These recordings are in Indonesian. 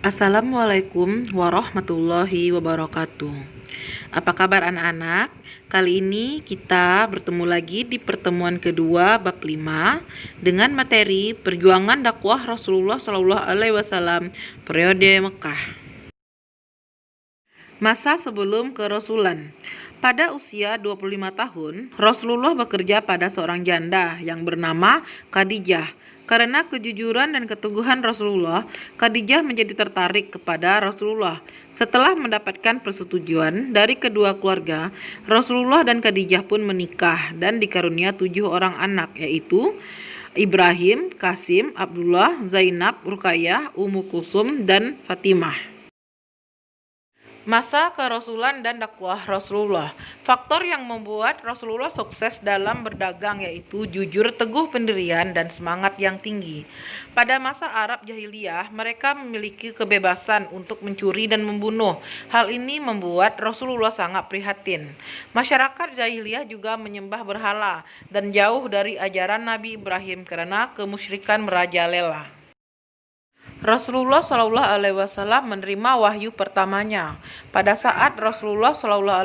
Assalamualaikum warahmatullahi wabarakatuh. Apa kabar anak-anak? Kali ini kita bertemu lagi di pertemuan kedua bab 5 dengan materi perjuangan dakwah Rasulullah SAW periode Mekah. Masa sebelum kerasulan. Pada usia 25 tahun, Rasulullah bekerja pada seorang janda yang bernama Khadijah. Karena kejujuran dan keteguhan Rasulullah, Khadijah menjadi tertarik kepada Rasulullah. Setelah mendapatkan persetujuan dari kedua keluarga, Rasulullah dan Khadijah pun menikah dan dikarunia 7 orang anak, yaitu Ibrahim, Qasim, Abdullah, Zainab, Ruqayyah, Ummu Kulsum, dan Fatimah. Masa kerasulan dan dakwah Rasulullah. Faktor yang membuat Rasulullah sukses dalam berdagang yaitu jujur, teguh pendirian, dan semangat yang tinggi. Pada masa Arab Jahiliyah, mereka memiliki kebebasan untuk mencuri dan membunuh. Hal ini membuat Rasulullah sangat prihatin. Masyarakat Jahiliyah juga menyembah berhala dan jauh dari ajaran Nabi Ibrahim karena kemusyrikan merajalela. Rasulullah SAW menerima wahyu pertamanya. Pada saat Rasulullah SAW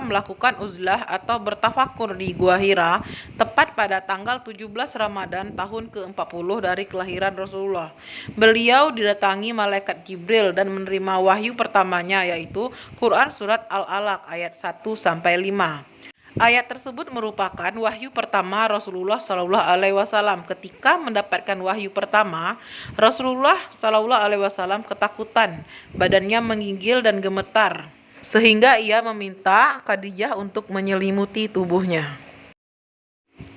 melakukan uzlah atau bertafakur di Gua Hira, tepat pada tanggal 17 Ramadan tahun ke-40 dari kelahiran Rasulullah. Beliau didatangi malaikat Jibril dan menerima wahyu pertamanya, yaitu Quran Surat Al-Alaq ayat 1-5. Ayat tersebut merupakan wahyu pertama Rasulullah SAW. Ketika mendapatkan wahyu pertama, Rasulullah SAW ketakutan, badannya menggigil dan gemetar, sehingga ia meminta Khadijah untuk menyelimuti tubuhnya.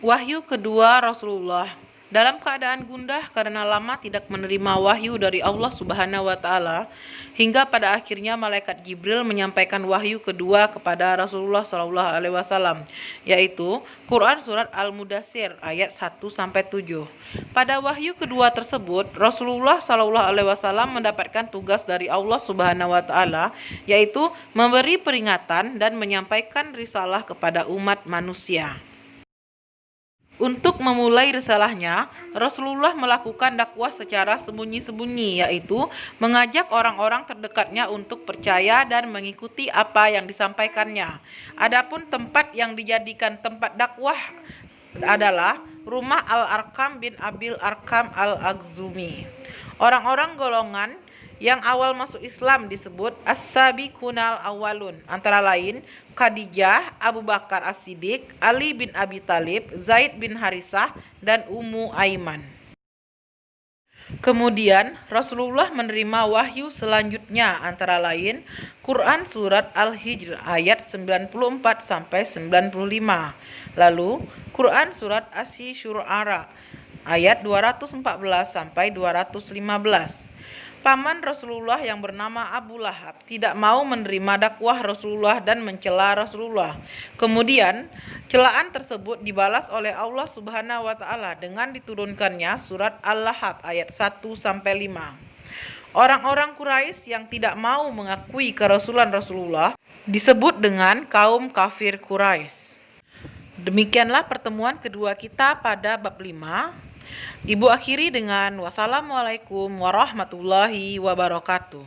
Wahyu kedua Rasulullah. Dalam keadaan gundah karena lama tidak menerima wahyu dari Allah Subhanahu wa Ta'ala, hingga pada akhirnya malaikat Jibril menyampaikan wahyu kedua kepada Rasulullah SAW, yaitu Quran Surat Al-Mudaththir ayat 1-7. Pada wahyu kedua tersebut, Rasulullah SAW mendapatkan tugas dari Allah Subhanahu wa Ta'ala, yaitu memberi peringatan dan menyampaikan risalah kepada umat manusia. Untuk memulai risalahnya, Rasulullah melakukan dakwah secara sembunyi-sembunyi, yaitu mengajak orang-orang terdekatnya untuk percaya dan mengikuti apa yang disampaikannya. Adapun tempat yang dijadikan tempat dakwah adalah rumah Al-Arqam bin Abil Arqam Al-Akhzumi. Orang-orang golongan yang awal masuk Islam disebut As-Sabiqunal Awwalun, antara lain Khadijah, Abu Bakar As-Siddiq, Ali bin Abi Thalib, Zaid bin Harisah, dan Ummu Aiman. Kemudian Rasulullah menerima wahyu selanjutnya, antara lain Quran Surat Al-Hijr ayat 94-95, lalu Quran Surat Asy-Syu'ara ayat 214-215. Paman Rasulullah yang bernama Abu Lahab tidak mau menerima dakwah Rasulullah dan mencela Rasulullah. Kemudian, celaan tersebut dibalas oleh Allah Subhanahu wa Ta'ala dengan diturunkannya surat Al-Lahab ayat 1-5. Orang-orang Quraisy yang tidak mau mengakui kerasulan Rasulullah disebut dengan kaum kafir Quraisy. Demikianlah pertemuan kedua kita pada bab 5. Ibu akhiri dengan wassalamualaikum warahmatullahi wabarakatuh.